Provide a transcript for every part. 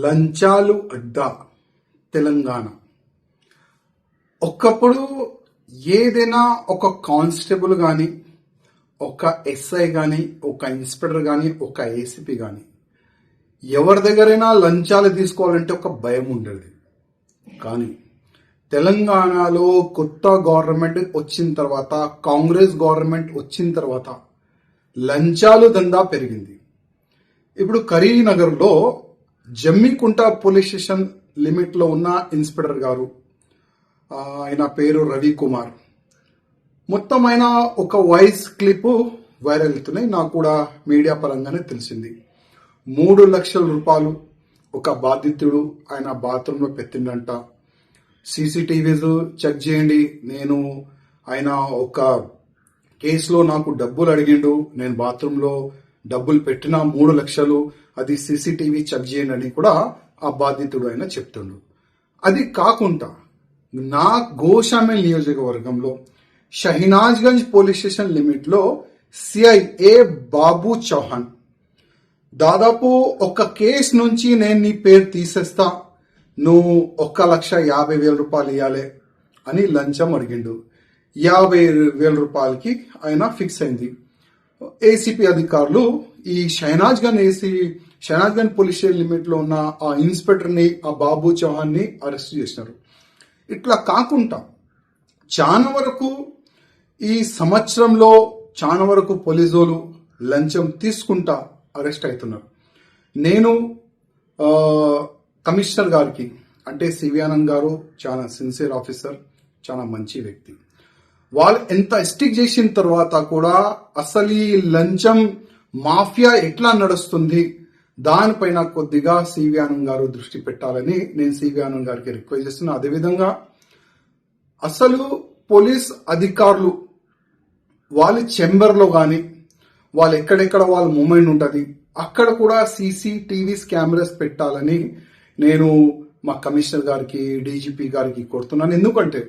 లంచాలు అడ్డా తెలంగాణ. ఒకప్పుడు ఏదైనా ఒక కానిస్టేబుల్ కానీ, ఒక ఎస్ఐ కానీ, ఒక ఇన్స్పెక్టర్ కానీ, ఒక ఏసీపీ కానీ ఎవరి దగ్గరైనా లంచాలు తీసుకోవాలంటే ఒక భయం ఉండేది. కానీ తెలంగాణలో కొత్త గవర్నమెంట్ వచ్చిన తర్వాత, కాంగ్రెస్ గవర్నమెంట్ వచ్చిన తర్వాత లంచాలు దందా పెరిగింది. ఇప్పుడు కరీంనగర్లో జమ్మికుంట పోలీస్ స్టేషన్ లిమిట్లో ఉన్న ఇన్స్పెక్టర్ గారు, ఆయన పేరు రవికుమార్, మొత్తం ఆయన ఒక వాయిస్ క్లిప్ వైరల్ అవుతున్నాయి. నాకు కూడా మీడియా పరంగానే తెలిసింది. 3 లక్షల రూపాయలు ఒక బాధితుడు ఆయన బాత్రూంలో పెట్టిండంట. సీసీటీవీస్ చెక్ చేయండి, నేను ఆయన ఒక కేసులో నాకు డబ్బులు అడిగిండు, నేను బాత్రూంలో డబ్బులు పెట్టిన 3 లక్షలు, అది సీసీటీవీ చెక్ చేయండి అని కూడా ఆ బాధితుడు ఆయన చెప్తుండు. అది కాకుండా నా గోషామేల్ నియోజకవర్గంలో షహినాజ్గంజ్ పోలీస్ స్టేషన్ లిమిట్లో సిఐ ఏ బాబు చౌహాన్ దాదాపు ఒక కేసు నుంచి నేను నీ పేరు తీసేస్తా, నువ్వు 1,50,000 రూపాయలు ఇవ్వాలి అని లంచం అడిగిండు. 50,000 రూపాయలకి ఆయన ఫిక్స్ అయింది. ఏసీపీ అధికారులు ఈ షహనాజ్గంజ్ పోలీస్ స్టేషన్ లిమిట్ లో ఉన్న ఆ ఇన్స్పెక్టర్ ని, ఆ బాబు చౌహాన్ ని అరెస్ట్ చేసినారు. ఇట్లా కాకుండా చాలా వరకు ఈ సంవత్సరంలో చాలా వరకు పోలీసులు లంచం తీసుకుంటా అరెస్ట్ అవుతున్నారు. నేను కమిషనర్ గారికి, అంటే సివి ఆనంద్ గారు చాలా సిన్సియర్ ఆఫీసర్, చాలా మంచి వ్యక్తి, వాళ్ళు ఎంత స్టిక్ చేసిన తర్వాత కూడా అసలు ఈ లంచం మాఫియా ఎట్లా నడుస్తుంది దానిపైన కొద్దిగా సివి ఆనంద్ గారు దృష్టి పెట్టాలని నేను సివి ఆనంద్ గారికి రిక్వెస్ట్ చేస్తున్నా. అదేవిధంగా అసలు పోలీస్ అధికారులు వాళ్ళ చెంబర్లో కానీ, వాళ్ళు ఎక్కడెక్కడ వాళ్ళ మూమెంట్ ఉంటుంది అక్కడ కూడా సీసీటీవీస్ కెమెరాస్ పెట్టాలని నేను మా కమిషనర్ గారికి, డీజీపీ గారికి కోరుతున్నాను. ఎందుకంటే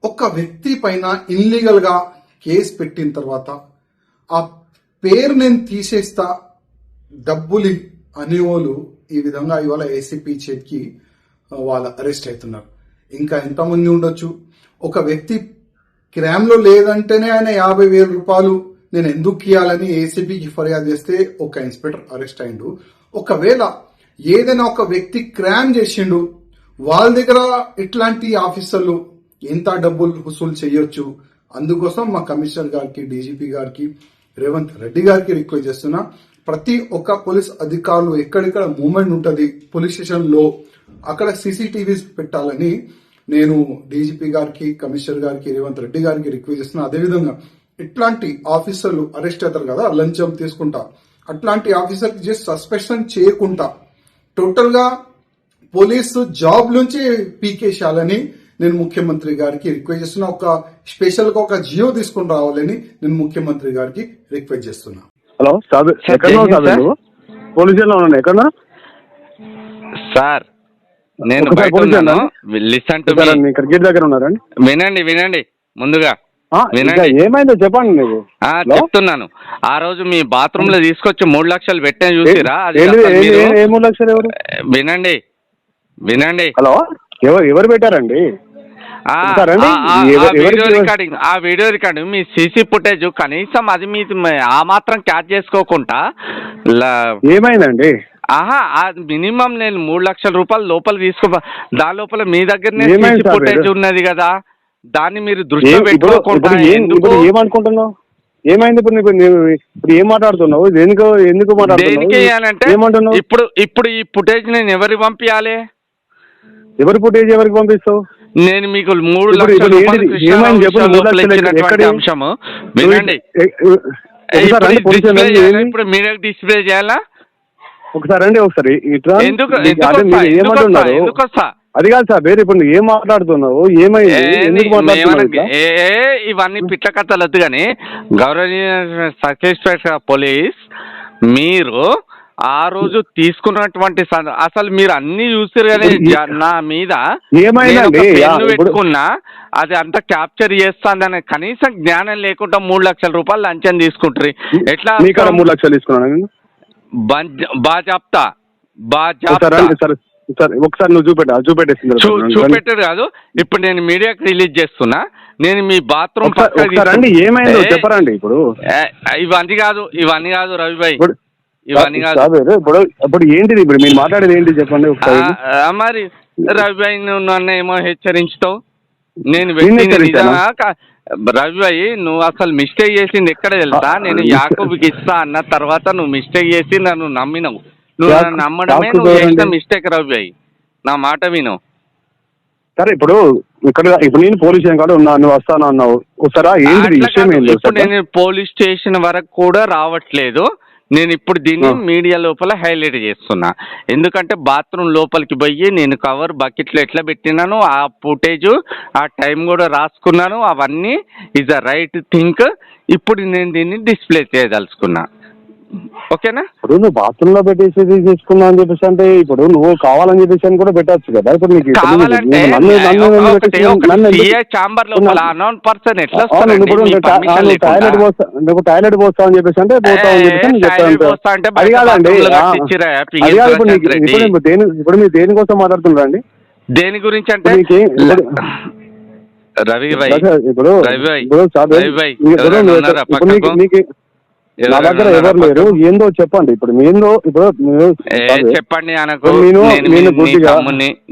ఒక వ్యక్తి పైన ఇల్లీగల్ గా కేసు పెట్టిన తర్వాత ఆ పేరు నేను తీసేస్తా, డబ్బులు అనేవాళ్ళు ఈ విధంగా ఇవాళ ఏసీపీ చేతికి వాళ్ళు అరెస్ట్ అవుతున్నారు. ఇంకా ఎంతమంది ఉండొచ్చు. ఒక వ్యక్తి క్రైమ్ లో లేదంటేనే ఆయన 50,000 రూపాయలు నేను ఎందుకు ఇవ్వాలని ఏసీపీకి ఫిర్యాదు చేస్తే ఒక ఇన్స్పెక్టర్ అరెస్ట్ అయిండు. ఒకవేళ ఏదైనా ఒక వ్యక్తి క్రైమ్ చేసిండు, వాళ్ళ దగ్గర ఇట్లాంటి ఆఫీసర్లు ఎంత డబ్బులు వసూలు చేయొచ్చు. అందుకోసం మా కమిషనర్ గారికి, డీజీపీ గారికి, రేవంత్ రెడ్డి గారికి రిక్వెస్ట్ చేస్తున్నా, ప్రతి ఒక్క పోలీస్ అధికారులు ఎక్కడెక్కడ మూవ్మెంట్ ఉంటుంది పోలీస్ స్టేషన్ లో అక్కడ సీసీటీవీస్ పెట్టాలని నేను డీజీపీ గారికి, కమిషనర్ గారికి, రేవంత్ రెడ్డి గారికి రిక్వెస్ట్ చేస్తున్నా. అదేవిధంగా ఇట్లాంటి ఆఫీసర్లు అరెస్ట్ అవుతారు కదా లంచం తీసుకుంటా, అట్లాంటి ఆఫీసర్ జస్ట్ సస్పెన్షన్ చేయకుండా టోటల్ గా పోలీసు జాబ్ నుంచి పీకేసేయాలని నేను ముఖ్యమంత్రి గారికి రిక్వెస్ట్ చేస్తున్నా. ఒక స్పెషల్ గా ఒక జియో తీసుకుని రావాలని నేను ముఖ్యమంత్రి గారికి రిక్వెస్ట్ చేస్తున్నా. హలో సార్, పోలీస్ లో ఉన్నాను. ఎక్కడ సార్? నేను లిసన్ టు మీ క్రికెట్ దగ్గర ఉన్నారండి. వినండి ముందుగా ఏమైందో చెప్పండి. చెప్తున్నాను. ఆ రోజు మీ బాత్రూమ్ లో తీసుకొచ్చి 3 లక్షలు పెట్టే చూసిరా? 3 లక్షలు ఎవరు? వినండి. హలో, ఎవరు పెట్టారండి? ఆ వీడియో రికార్డింగ్ మీ సీసీ ఫుటేజ్ కనీసం అది మీ ఆ మాత్రం క్యాచ్ చేసుకోకుండా ఏమైందండి? మినిమం నేను 3 లక్షల రూపాయలు లోపల దాని లోపల మీ దగ్గరనే సీసీ ఫుటేజ్ ఉన్నది కదా, దాన్ని మీరు దృష్టిలో పెట్టుకోకుండా ఏమనుకుంటున్నావు? ఏమైంది ఇప్పుడు ఏం మాట్లాడుతున్నావు? ఎందుకు మాట్లాడుతున్నావు? ఇప్పుడు ఈ ఫుటేజ్ నేను ఎవరికి పంపించాలి? ఎవరి ఫుటేజ్ ఎవరికి పంపిస్తావు? నేను మీకు 3 లక్షల అంశము వినండి. ఇప్పుడు మీరే డిస్ప్లే చేయాలా? ఒకసారి అండి, ఒకసారి ఎందుకు వస్తా? అది కాదు సార్, వేరే ఇప్పుడు ఏం మాట్లాడుతున్నావు? ఏమైంది? ఇవన్నీ పిట్ల కథలు వద్దు కానీ, గౌరవనీయ సబ్ ఇన్స్పెక్టర్ పోలీస్, మీరు ఆ రోజు తీసుకున్నటువంటి అసలు మీరు అన్ని చూసారు కానీ నా మీద పెట్టుకున్నా అది అంతా క్యాప్చర్ చేస్తానని కనీసం జ్ఞానం లేకుండా 3 లక్షల రూపాయలు లంచం తీసుకుంటారు. ఎట్లా 3 లక్షలు తీసుకున్నాను? బాజాప్తా సార్ ఒకసారి నువ్వు చూపెట్టేసింది చూపెట్టాడు కాదు. ఇప్పుడు నేను మీడియాకి రిలీజ్ చేస్తున్నా. నేను మీ బాత్రూమ్ రండి, ఏమైందో చెప్పరండి. ఇప్పుడు ఇవన్నీ కాదు రవిభాయ్, ఇవన్నీ కాదు. ఇప్పుడు ఏంటిది, ఇప్పుడు మీరు మాట్లాడేది ఏంటి చెప్పండి ఒకసారి. మరి రవిభాయ్ నువ్వు నన్ను ఏమో హెచ్చరించుతావు. నేను రవిభాయ్ నువ్వు అసలు మిస్టేక్ చేసింది ఎక్కడ తెలుసా? నేను యాకూబ్కి ఇస్తా అన్న తర్వాత నువ్వు మిస్టేక్ చేసి నన్ను నమ్మినవు. నువ్వు నన్ను నమ్మడమే నువ్వు చేసిన మిస్టేక్ రవిభాయ్. నా మాట విను. సరే ఇప్పుడు ఇప్పుడు నేను పోలీస్ స్టేషన్ కాడ ఉన్నా, నువ్వు వస్తాను అన్నావు. ఇప్పుడు నేను పోలీస్ స్టేషన్ వరకు కూడా రావట్లేదు. నేను ఇప్పుడు దీన్ని మీడియా లోపల హైలైట్ చేస్తున్నా. ఎందుకంటే బాత్రూమ్ లోపలికి పోయి నేను కవర్ బకెట్లో ఎట్లా పెట్టినాను, ఆ ఫుటేజ్ ఆ టైం కూడా రాసుకున్నాను. అవన్నీ ఈజ్ అ రైట్ థింక్. ఇప్పుడు నేను దీన్ని డిస్ప్లే చేయదలుచుకున్నా. ఓకేనా? ఇప్పుడు నువ్వు బాత్రూమ్ లో పెట్టేసి తీసుకున్నావు అని చెప్పేసి అంటే ఇప్పుడు నువ్వు కావాలని చెప్పేసి అని కూడా పెట్టచ్చు కదా. ఇప్పుడు నీకు కావాలంటే చాంబర్ లోపల అన్నోన్ పర్సన్ ఎట్లా టాయిలెట్ పోస్తా అని చెప్పేసి అంటే పోతా అని చెప్పేసి అది కాదండి. ఇప్పుడు మీరు దేనికోసం మాట్లాడుతున్నారండి? దేని గురించి అంటే రవి భాయ్, ఇప్పుడు నా దగ్గర ఎవరు లేరు, ఏందో చెప్పండి. ఇప్పుడు ఏందో చెప్పండి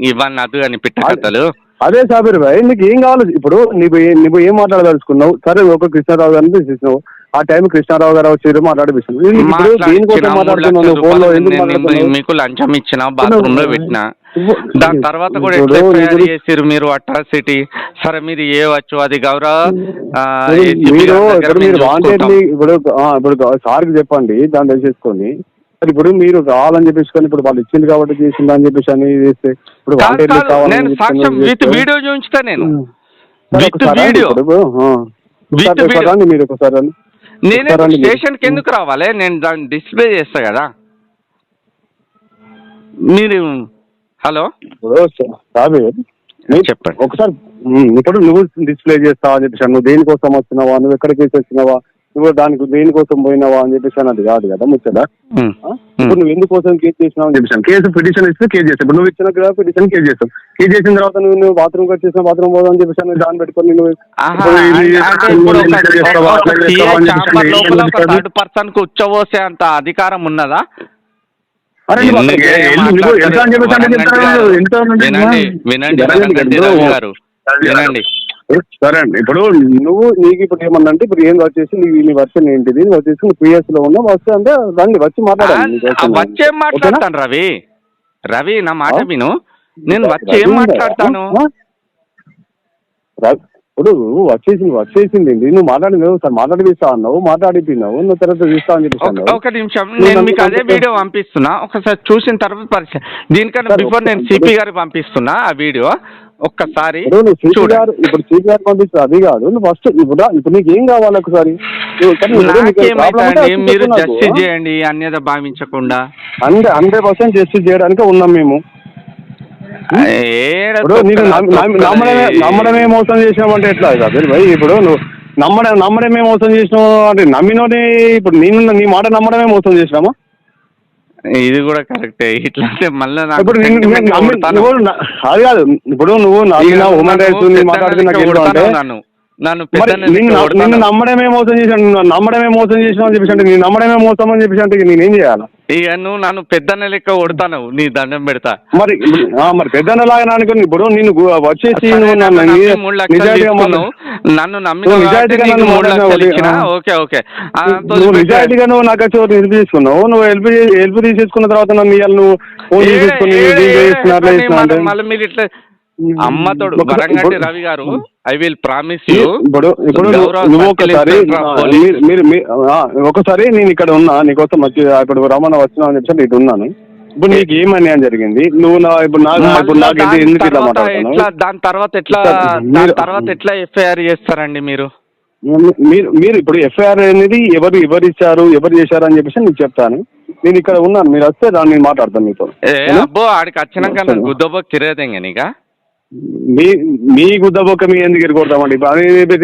ఇవన్నీ అదు అని పిట్ట కథలు. అదే సాబిర్ భాయ్, నీకు ఏం కావాలి? ఇప్పుడు నువ్వు ఏం మాట్లాడదలుచుకున్నావు? సరే, ఒక కృష్ణారావు గారిని తీసేసినావు. ఆ టైం కృష్ణారావు గారు వచ్చి మాట్లాడిపిస్తున్నావు. మీకు లంచం ఇచ్చిన, బాత్రూమ్ లో పెట్టినా, దాని తర్వాత కూడా ఎట్లా తయారు చేసారు మీరు అట్రాసిటీ? సరే మీరు ఏవచ్చు, అది గౌరవ మీరు వాంటెడ్లీ ఇప్పుడు సార్కి చెప్పండి, దాన్ని తెలిసేసుకొని. ఇప్పుడు మీరు కావాలని చెప్పేసి ఇప్పుడు వాళ్ళు ఇచ్చింది కాబట్టి చేసింది అని చెప్పేసి అని చేస్తే ఇప్పుడు విత్ వీడియో చూపించుతా. నేను విత్ వీడియో మీరు ఒకసారి నేనే స్టేషన్కి ఎందుకు రావాలి? నేను దాన్ని డిస్ప్లే చేస్తా కదా. మీరు హలో చెప్పండి ఒకసారి. ఇప్పుడు నువ్వు డిస్ప్లే చేస్తావా అని చెప్పేసి, నువ్వు దేనికోసం వచ్చినావా, నువ్వు ఎక్కడికి వచ్చినావా, నువ్వు దానికి దేనికోసం పోయినావా అని చెప్పేసి అది కాదు కదా ముచ్చట. ఇప్పుడు నువ్వు ఎందుకోసం కేసు చేసినావు అని చెప్పేసి కేసు పిటిషన్ ఇస్తే కేసు చేస్తావు. ఇప్పుడు నువ్వు ఇచ్చిన కదా పిటిషన్ కేసు చేస్తావు. కేసు చేసిన తర్వాత నువ్వు బాత్రూమ్ వచ్చేసిన బాత్రూమ్ పోదాం అని చెప్పేసి దాన్ని పెట్టుకొని నువ్వు థర్డ్ పర్సన్ కు ఉచ్చబోసే అంత అధికారం ఉన్నదా? వినండి. సరే అండి, ఇప్పుడు నీకు ఇప్పుడు ఏమన్నా ఇప్పుడు ఏం వచ్చేసి నీ వర్షన్ ఏంటిది వచ్చేసి నువ్వు పిఎస్ లో ఉన్నా వస్తే అంటే రండి వచ్చి వచ్చేం మాట్లాడతాను రవి నా మాట విను. నేను వచ్చి ఏం మాట్లాడతాను? ఇప్పుడు వచ్చేసింది నువ్వు మాట్లాడినావు సార్, మాట్లాడిపిస్తా అన్నావు, మాట్లాడిపోయినావు, నువ్వు తర్వాత చూస్తా అని చెప్పి. ఒక నిమిషం, నేను మీకు అదే వీడియో పంపిస్తున్నా, ఒకసారి చూసిన తర్వాత పరిచయం. దీనికన్నా బిఫోర్ నేను సిపి గారికి పంపిస్తున్నా ఆ వీడియో, ఒక్కసారి ఇప్పుడు సిపి గారు పంపిస్తా. అది కాదు, నువ్వు ఫస్ట్ ఇప్పుడు నీకు ఏం కావాలి ఒకసారి మీరు జస్టిస్ చేయండి, అన్యత భావించకుండా. 100% జస్టిస్ చేయడానికి ఉన్నాం మేము. నమ్మడమే మోసం చేసినామంటే ఎట్లా కాదు భయ్? ఇప్పుడు నువ్వు నమ్మడమే మోసం చేసినావు అంటే నమ్మినోని ఇప్పుడు నీ మాట నమ్మడమే మోసం చేసినామా? ఇది కూడా కరెక్టే. ఇట్లా మళ్ళీ అది కాదు, ఇప్పుడు నువ్వు హ్యూమన్ రైట్స్ మాట్లాడుతున్నా నిన్ను నమ్మడమే మోసం చేసాను, నమ్మడమే మోసం చేసినావు అని చెప్పేసి అంటే నీ నమ్మడమే మోసం అని చెప్పేసి అంటే నేనేం చేయాలా? ఇక నువ్వు నన్ను పెద్దన్న లెక్క కొడతాను, నీ దండం పెడతా. మరి పెద్దన్న లాగా అనుకుని ఇప్పుడు నేను వచ్చేసి నన్ను నిజాయితీగా నువ్వు నాకు వచ్చి హెల్ప్ తీసుకున్నావు. నువ్వు హెల్ప్ తీసేసుకున్న తర్వాత నన్ను నువ్వు ఫోన్ తీసుకుని మళ్ళీ మీరు ఇట్లా అమ్మతోడు వరంగట్టి రవి గారు, ఐ విల్ ప్రామిస్ యూ. ఇప్పుడు నువ్వు ఒకసారి నేను ఇక్కడ ఉన్నా నీకోసం వచ్చి ఇప్పుడు రమణ వచ్చినా అని చెప్పి ఇటు ఉన్నాను. ఇప్పుడు నీకు ఏం అన్యాయం జరిగింది? నువ్వు ఎందుకు ఇట్లా మాట్లాడుతున్నావు? దాని తర్వాత ఎట్లా ఎఫ్ఐఆర్ చేస్తారండి మీరు? మీరు ఇప్పుడు ఎఫ్ఐఆర్ అనేది ఎవరు ఇచ్చారు, ఎవరు చేశారు అని చెప్పేసి నీకు చెప్తాను. నేను ఇక్కడ ఉన్నాను, మీరు వస్తే దాన్ని నేను మాట్లాడతాను మీతో. అబ్బో ఆడికి వచ్చినాక గుద్దబో కిరేదేంగా నీకా మీ గుద్దబొక్క మీ ఎందుకు ఎదుర్కొడతామండి?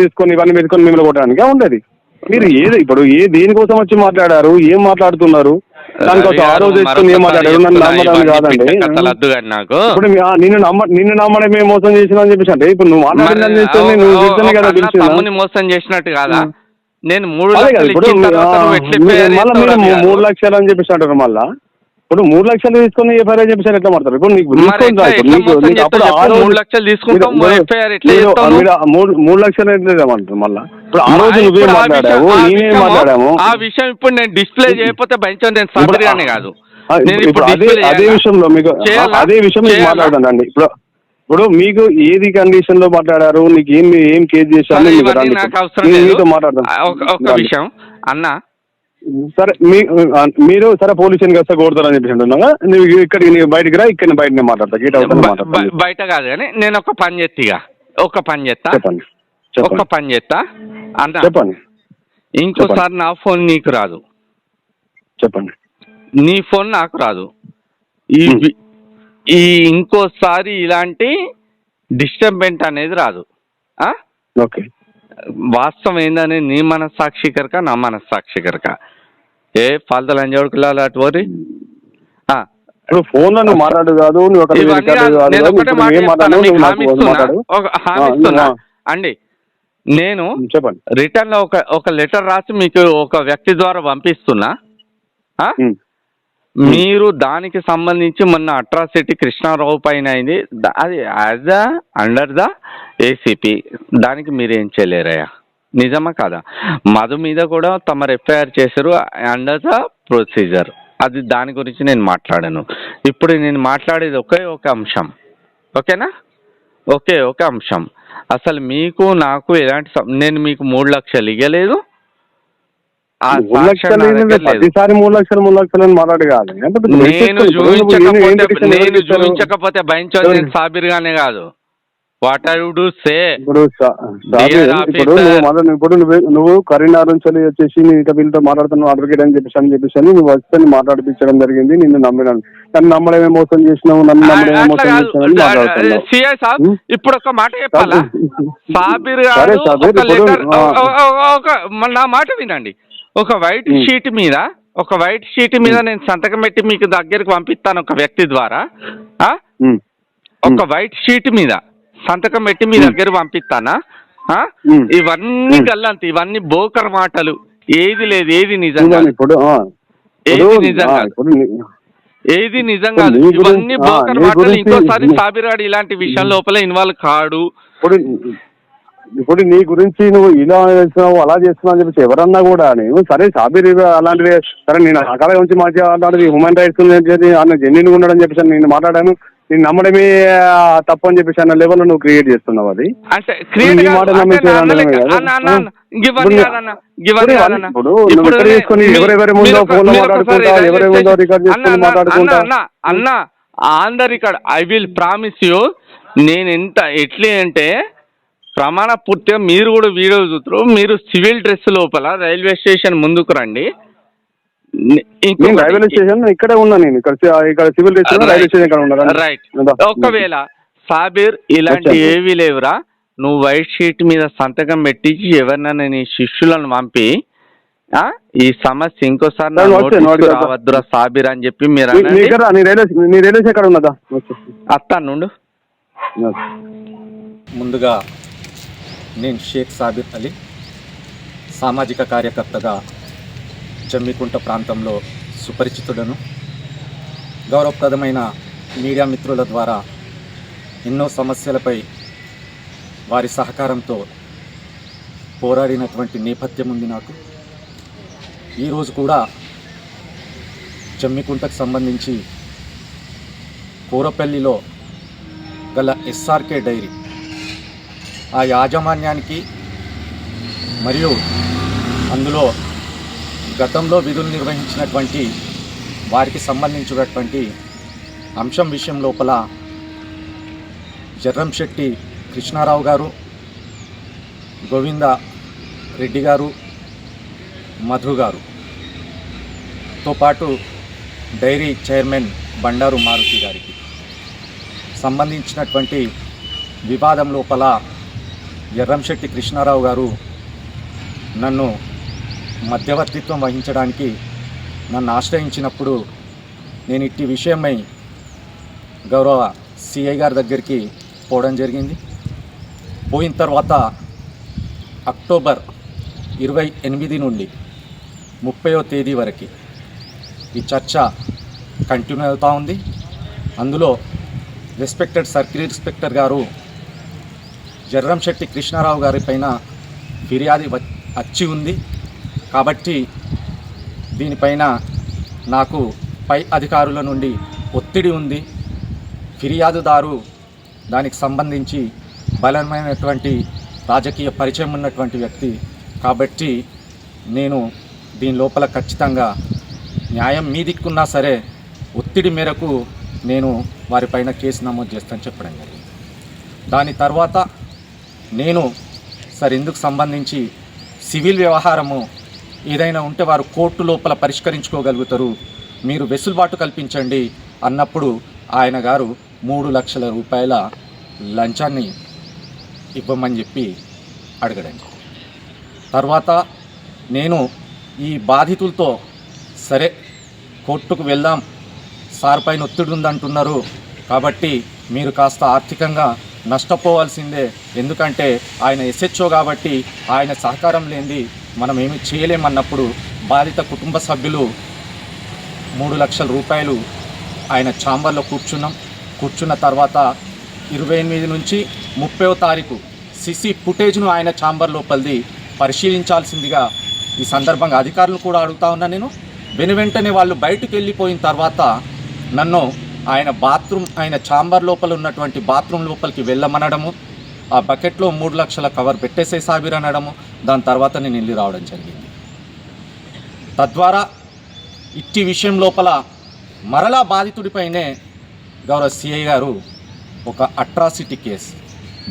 తీసుకొని ఇవన్నీ పెట్టుకొని మిమ్మల్ని కొట్టడానికి ఉండదు. మీరు ఇప్పుడు దేనికోసం వచ్చి మాట్లాడారు, ఏం మాట్లాడుతున్నారు? దానికోసం ఆ రోజు తెచ్చుకుని ఏం మాట్లాడారు? నన్ను నమ్మడం కాదండి. వద్దు కానీ నాకు ఇప్పుడు నిన్ను నమ్మడమే మోసం చేసిన అని చెప్పేసి అంటే ఇప్పుడు నువ్వు మాట్లాడిందని చేస్తే నువ్వు నిజమే కదా తెలిసిందా? తమ్ముని మోసం చేసినట్టు కాదా? నేను 3 అదే కదా లక్షలు ఇప్పుడు ఇచ్చిన తర్వాత నువ్వు ఎట్లా FIR మళ్ళీ మీరు చేస్తావు? 3 లక్షలు అని చెప్పేసి అంటారు. మళ్ళా ఇప్పుడు 3 లక్షలు తీసుకుని FIR చెప్పేసి ఎట్లా మాట్లాడతారు? ఇప్పుడు నీకు మరి ఎట్లా మోసం చేస్తావు చెప్పు? 3 లక్షలు తీసుకుంటాం, FIR ఎట్లా చేస్తావు? 3 లక్షలు ఎట్లేమంటారు మళ్ళా? ఇప్పుడు ఆ రోజు నువ్వే మాట్లాడావు, నేనే మాట్లాడాము. ఆ విషయం ఇప్పుడు నేను డిస్ప్లే చేయకపోతే భయం నేను సాబిరిగానే కాదు. నేను ఇప్పుడు అదే విషయంలో మీకు అదే విషయం మీకు మాట్లాడతానండి. ఇప్పుడు మీకు ఏది కండిషన్ లో మాట్లాడారు, నీకు ఏం కేసు చేశారు నాకు అవసరం లేదు. మీతో మాట్లాడదాం. ఒక విషయం అన్న, సరే మీరు సరే పోలీస్ స్టేషన్కి వస్తే కొడతారని చెప్పేసి అంటున్నాగా, నువ్వు ఇక్కడికి నీకు బయటికి రా, ఇక్కడ బయట మాట్లాడతా. బయట కాదు కానీ నేను ఒక పని చేస్తా, చెప్పండి ఒక పని చేస్తా అన్న. చెప్పండి. ఇంకోసారి నా ఫోన్ నీకు రాదు, చెప్పండి. నీ ఫోన్ నాకు రాదు. ఈ ఇంకోసారి ఇలాంటి డిస్టర్బెంట్ అనేది రాదు. ఓకే, వాస్తవం ఏందని నీ మనస్సాక్షికరక నా మనస్సాక్షికరక ఏ ఫాల్తు లంజోడుకులాలు అటు పోరి. ఇప్పుడు ఫోన్ లో నువ్వు మాట్లాడు కాదు, అండి. నేను చెప్పండి. రిటర్న్ లో ఒక లెటర్ రాసి మీకు ఒక వ్యక్తి ద్వారా పంపిస్తున్నా. మీరు దానికి సంబంధించి మొన్న అట్రాసిటీ కృష్ణారావు పైన అయింది, అది యాజ్ అండర్ ద ఏసీపీ, దానికి మీరేం చేయలేరయ్యా, నిజమా కాదా? మధు మీద కూడా తమరు FIR చేశారు అండర్ ద ప్రొసీజర్, అది దాని గురించి నేను మాట్లాడాను. ఇప్పుడు నేను మాట్లాడేది ఒక అంశం, ఓకేనా? ఒక అంశం. అసలు మీకు నాకు ఎలాంటి నేను మీకు 3 లక్షలు ఇవ్వలేదు. ప్రతిసారి 3 లక్షలు అని మాట్లాడు కాదు. నేను చూపించకపోతే భయించదు, నేను సాబిర్గానే కాదు. వాట్ ఐ వుడ్ సే ఇప్పుడు నువ్వు కరీంనగర్ నుంచి వచ్చేసి ఇంకా వీళ్ళతో మాట్లాడుతున్నావు అడ్వకేట్ అని చెప్పేసి నువ్వు వచ్చి మాట్లాడిపించడం జరిగింది. నిన్ను నమ్మినాను, నన్ను నమ్మడమే మోసం చేసినావు, నన్ను నమ్మడమే మోసం చేసినావు మాట్లాడుతున్నావు. ఇప్పుడు ఒక మాట చెప్పాలా సాబిర్ గారు? నా మాట వినండి. ఒక వైట్ షీట్ మీద నేను సంతకం పెట్టి మీకు దగ్గరికి పంపిస్తాను ఒక వ్యక్తి ద్వారా. ఒక వైట్ షీట్ మీద సంతకం పెట్టి మీ దగ్గర పంపిస్తానా? ఇవన్నీ గల్లంత, ఇవన్నీ బోకర్ మాటలు. ఏది లేదు, ఏది నిజంగా, ఏది నిజంగా ఇవన్నీ బోకర్ మాటలు. ఇంకోసారి సాబిరాడు ఇలాంటి విషయం లోపల ఇన్వాల్వ్ కాడు. ఇప్పుడు నీ గురించి నువ్వు ఇలా చేస్తున్నావు అలా చేస్తున్నావు అని చెప్పేసి ఎవరన్నా కూడా నేను సరే సాబిర్ అలాంటివి సరే నేను అకాల గురించి మాట్లాడేది హ్యూమన్ రైట్స్ అన్న జెన్యున్ ఉండడం చెప్పేసి నేను మాట్లాడాను. నేను నమ్మడమే తప్పు అని చెప్పేసి అన్న లెవెల్ నువ్వు క్రియేట్ చేస్తున్నావు. అది ఎవరెవరి ముందో ఫోన్ లో మాట్లాడుకుంటా, ఎవరి ముందో రికార్డ్ చేసుకుని మాట్లాడుకుంటా అన్న on the record. I will promise you, నేను ఎట్లా అంటే ప్రమాణ పూర్తిగా మీరు కూడా వీడియో చూస్తారు. మీరు సివిల్ డ్రెస్ లోపల రైల్వే స్టేషన్ ముందుకు రండి. రైల్వే స్టేషన్ ఇక్కడే ఉన్నా, నేను ఇక్కడ సివిల్ డ్రెస్ రైల్వే స్టేషన్ ఇక్కడ ఉన్నా. రైట్. ఒకవేళ సాబిర్ ఇలాంటి ఏవి లేవురా, నువ్వు వైట్ షీట్ మీద సంతకం పెట్టించి ఎవరినైనా నీ శిష్యులను పంపి ఈ సమస్య ఇంకోసారి రావద్దురా సాబిర్ అని చెప్పి మీరు అత్తా నుండు. ముందుగా నేను షేక్ సాబిర్ అలీ, సామాజిక కార్యకర్తగా జమ్మికుంట ప్రాంతంలో సుపరిచితుడను. గౌరవప్రదమైన మీడియా మిత్రుల ద్వారా ఎన్నో సమస్యలపై వారి సహకారంతో పోరాడినటువంటి నేపథ్యం ఉంది నాకు. ఈరోజు కూడా జమ్మికుంటకు సంబంధించి కూరపల్లిలో గల SRK డైరీ ఆ యాజమాన్యానికి మరియు అందులో గతంలో విధులు నిర్వహించినటువంటి వారికి సంబంధించినటువంటి అంశం విషయం లోపల జర్రంశెట్టి కృష్ణారావు గారు, గోవింద రెడ్డి గారు, మధు గారుతో పాటు డైరీ చైర్మన్ బండారు మారుతి గారికి సంబంధించినటువంటి వివాదం లోపల ఎర్రంశెట్టి కృష్ణారావు గారు నన్ను మధ్యవర్తిత్వం వహించడానికి నన్ను ఆశ్రయించినప్పుడు నేను ఇట్టి విషయమై గౌరవ సిఐ గారి దగ్గరికి పోవడం జరిగింది. పోయిన తర్వాత అక్టోబర్ 28 నుండి 30వ తేదీ వరకు ఈ చర్చ కంటిన్యూ అవుతూ ఉంది. అందులో రెస్పెక్టెడ్ సర్కిల్ ఇన్స్పెక్టర్ గారు జర్రంశెట్టి కృష్ణారావు గారి పైన ఫిర్యాదు వచ్చి ఉంది. కాబట్టి దీనిపైన నాకు పై అధికారుల నుండి ఒత్తిడి ఉంది. ఫిర్యాదుదారు దానికి సంబంధించి బలమైనటువంటి రాజకీయ పరిచయం ఉన్నటువంటి వ్యక్తి కాబట్టి నేను దీని లోపల ఖచ్చితంగా న్యాయం మీ దిక్కున్నా సరే ఒత్తిడి మేరకు నేను వారిపైన కేసు నమోదు చేస్తానని చెప్పడం జరిగింది. దాని తర్వాత నేను సార్ ఇందుకు సంబంధించి సివిల్ వ్యవహారము ఏదైనా ఉంటే వారు కోర్టు లోపల పరిష్కరించుకోగలుగుతారు, మీరు వెసులుబాటు కల్పించండి అన్నప్పుడు ఆయన గారు 3 లక్షల రూపాయల లంచాన్ని ఇవ్వమని చెప్పి అడగడం జరిగింది. తర్వాత నేను ఈ బాధితులతో సరే కోర్టుకు వెళ్దాం, సార్ పైన ఒత్తిడి ఉందంటున్నారు కాబట్టి మీరు కాస్త ఆర్థికంగా నష్టపోవాల్సిందే, ఎందుకంటే ఆయన ఎస్హెచ్ఓ కాబట్టి ఆయన సహకారం లేనిది మనం ఏమి చేయలేమన్నప్పుడు బాధిత కుటుంబ సభ్యులు 3 లక్షల రూపాయలు ఆయన ఛాంబర్లో కూర్చున్న తర్వాత 28 నుంచి 30వ తారీఖు సిసి ఫుటేజ్ను ఆయన ఛాంబర్ లోపలిది పరిశీలించాల్సిందిగా ఈ సందర్భంగా అధికారులను కూడా అడుగుతా ఉన్నా. నేను వెనువెంటనే వాళ్ళు బయటకు వెళ్ళిపోయిన తర్వాత నన్ను ఆయన ఛాంబర్ లోపల ఉన్నటువంటి బాత్రూమ్ లోపలికి వెళ్ళమనడము, ఆ బకెట్లో 3 లక్షల కవర్ పెట్టేసే సాబిర్ అనడము, దాని తర్వాత నేను వెళ్ళి రావడం జరిగింది. తద్వారా ఇట్టి విషయం లోపల మరలా బాధితుడిపైనే గౌరవ సిఐ గారు ఒక atrocity case,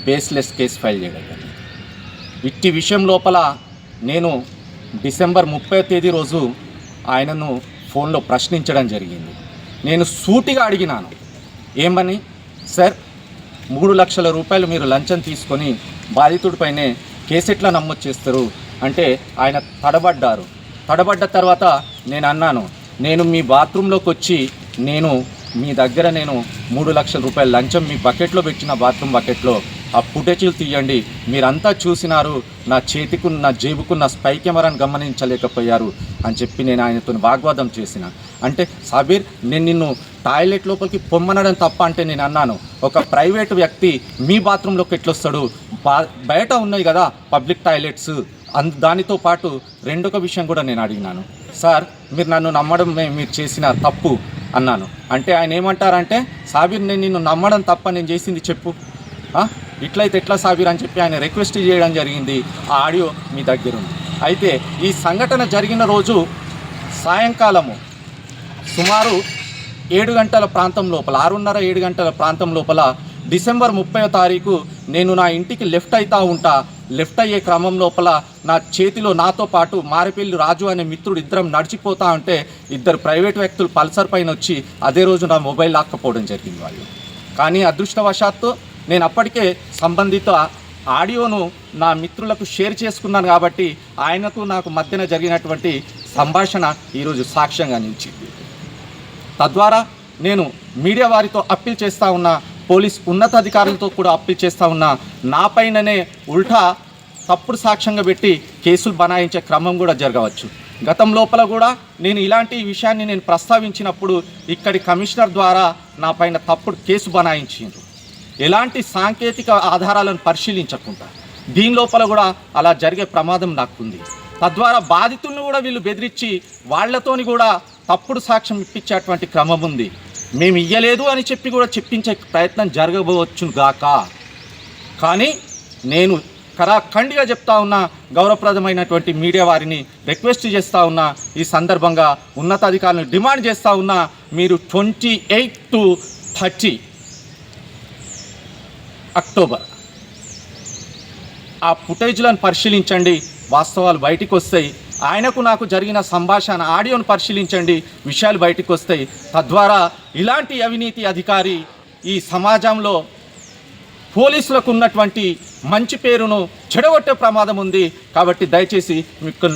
baseless case file చేయడం జరిగింది. ఇట్టి విషయం లోపల నేను డిసెంబర్ 30వ తేదీ రోజు ఆయనను ఫోన్లో ప్రశ్నించడం జరిగింది. నేను సూటిగా అడిగినాను, ఏమని సార్ 3 లక్షల రూపాయలు మీరు లంచం తీసుకొని బాధితుడిపైనే కేసు ఎట్లా నమోదు చేస్తారు అంటే ఆయన తడబడ్డ తర్వాత నేను అన్నాను, నేను మీ బాత్రూంలోకి వచ్చి మీ దగ్గర 3 లక్షల రూపాయల లంచం మీ బకెట్లో పెట్టిన బాత్రూమ్ బకెట్లో ఆ ఫుటేజీలు తీయండి, మీరంతా చూసినారు, నా జేబుకున్న స్పై కెమెరాను గమనించలేకపోయారు అని చెప్పి నేను ఆయనతో వాగ్వాదం చేసిన. అంటే సాబీర్, నేను నిన్ను టాయిలెట్ లోపలికి పొమ్మనడం తప్ప అంటే నేను అన్నాను, ఒక ప్రైవేటు వ్యక్తి మీ బాత్రూంలోకి ఎట్లొస్తాడు, బయట ఉన్నాయి కదా పబ్లిక్ టాయిలెట్స్, దానితో పాటు రెండొక విషయం కూడా నేను అడిగినాను, సార్ మీరు నన్ను నమ్మడం మీరు చేసిన తప్పు అన్నాను. అంటే ఆయన ఏమంటారంటే, సాబీర్ నేను నిన్ను నమ్మడం తప్ప, నేను చేసింది చెప్పు, ఇట్లయితే ఎట్లా సాబీర్ అని చెప్పి ఆయన రిక్వెస్ట్ చేయడం జరిగింది. ఆ ఆడియో మీ దగ్గర ఉంది. అయితే ఈ సంఘటన జరిగిన రోజు సాయంకాలము సుమారు 7 గంటల ప్రాంతం లోపల, 6:30-7 గంటల ప్రాంతం లోపల డిసెంబర్ 30వ తారీఖు నేను నా ఇంటికి లెఫ్ట్ అయ్యే క్రమం లోపల నా చేతిలో నాతో పాటు మారేపల్లి రాజు అనే మిత్రుడు ఇద్దరం నడిచిపోతా ఉంటే 2 ప్రైవేట్ వ్యక్తులు పల్సర్ పైన వచ్చి అదే రోజు నా మొబైల్ లాక్కపోవడం జరిగింది వాళ్ళు. కానీ అదృష్టవశాత్తు నేను అప్పటికే సంబంధిత ఆడియోను నా మిత్రులకు షేర్ చేసుకున్నాను కాబట్టి ఆయనకు నాకు మధ్యన జరిగినటువంటి సంభాషణ ఈరోజు సాక్ష్యంగా నిలిచింది. తద్వారా నేను మీడియా వారితో అప్పీల్ చేస్తూ ఉన్నా, పోలీస్ ఉన్నతాధికారులతో కూడా అప్పీల్ చేస్తూ ఉన్నా, నా పైననే ఉల్టా తప్పుడు సాక్ష్యంగా పెట్టి కేసులు బనాయించే క్రమం కూడా జరగవచ్చు. గతం లోపల కూడా నేను ఇలాంటి విషయాన్ని నేను ప్రస్తావించినప్పుడు ఇక్కడి కమిషనర్ ద్వారా నా పైన తప్పుడు కేసు బనాయించారు, ఎలాంటి సాంకేతిక ఆధారాలను పరిశీలించకుండా. దీని లోపల కూడా అలా జరిగే ప్రమాదం నాకుంది. తద్వారా బాధితులను కూడా వీళ్ళు బెదిరించి వాళ్లతోని కూడా తప్పుడు సాక్ష్యం ఇప్పించేటువంటి క్రమం ఉంది. మేము ఇయ్యలేదు అని చెప్పి కూడా చెప్పించే ప్రయత్నం జరగబోవచ్చును గాక. కానీ నేను ఖరాఖండిగా చెప్తా ఉన్నా, గౌరవప్రదమైనటువంటి మీడియా వారిని రిక్వెస్ట్ చేస్తూ ఉన్నా, ఈ సందర్భంగా ఉన్నతాధికారులను డిమాండ్ చేస్తూ ఉన్నా, మీరు 28 to 30 అక్టోబర్ ఆ ఫుటేజ్లను పరిశీలించండి, వాస్తవాలు బయటికి వస్తాయి. ఆయనకు నాకు జరిగిన సంభాషణ ఆడియోను పరిశీలించండి, విషయాలు బయటికి వస్తాయి. తద్వారా ఇలాంటి అవినీతి అధికారి ఈ సమాజంలో పోలీసులకు ఉన్నటువంటి మంచి పేరును చెడగొట్టే ప్రమాదం ఉంది. కాబట్టి దయచేసి మీకు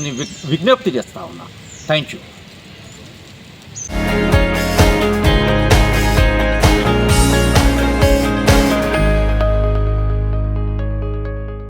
విజ్ఞప్తి చేస్తా ఉన్నా. Thank you.